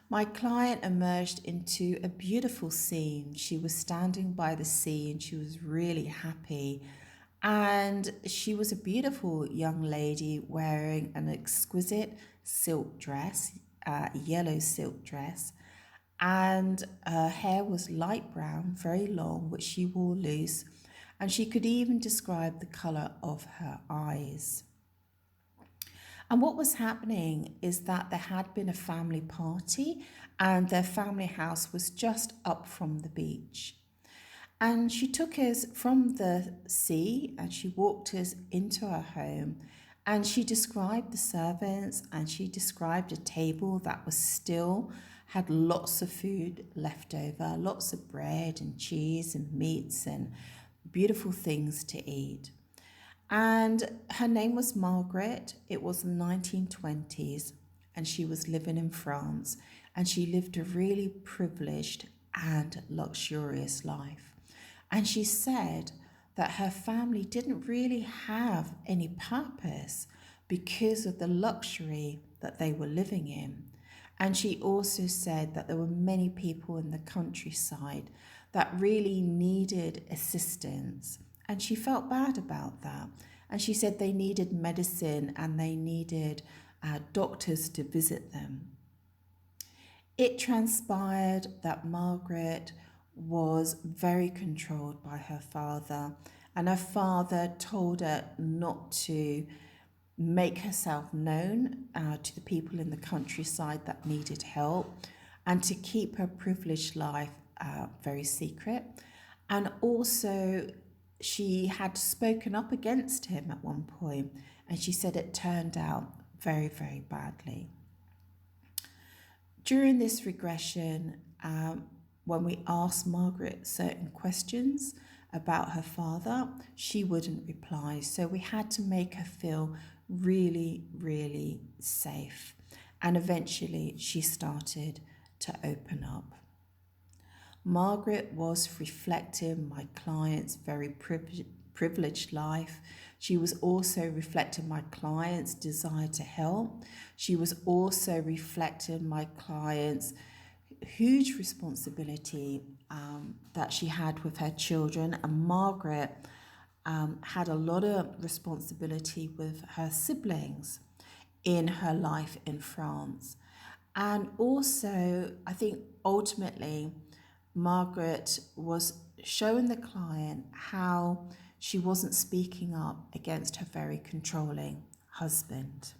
My client emerged into a beautiful scene. She was standing by the sea and she was really happy. And she was a beautiful young lady wearing an exquisite silk dress, a yellow silk dress. And her hair was light brown, very long, which she wore loose. And she could even describe the colour of her eyes. And what was happening is that there had been a family party and their family house was just up from the beach. And she took us from the sea and she walked us into her home. And she described the servants and she described a table that was still, had lots of food left over, lots of bread and cheese and meats and beautiful things to eat. And her name was Margaret. It was the 1920s, and she was living in France. And she lived a really privileged and luxurious life. And she said that her family didn't really have any purpose because of the luxury that they were living in. And she also said that there were many people in the countryside that really needed assistance. And she felt bad about that. And she said they needed medicine and they needed doctors to visit them. It transpired that Margaret was very controlled by her father, and her father told her not to make herself known to the people in the countryside that needed help, and to keep her privileged life very secret. And also, she had spoken up against him at one point, and she said it turned out very, very badly. During this regression, when we asked Margaret certain questions about her father, she wouldn't reply. So we had to make her feel really, really safe. And eventually she started to open up. Margaret was reflecting my client's very privileged life. She was also reflecting my client's desire to help. She was also reflecting my client's huge responsibility that she had with her children. And Margaret had a lot of responsibility with her siblings in her life in France. And also, I think ultimately, Margaret was showing the client how she wasn't speaking up against her very controlling husband.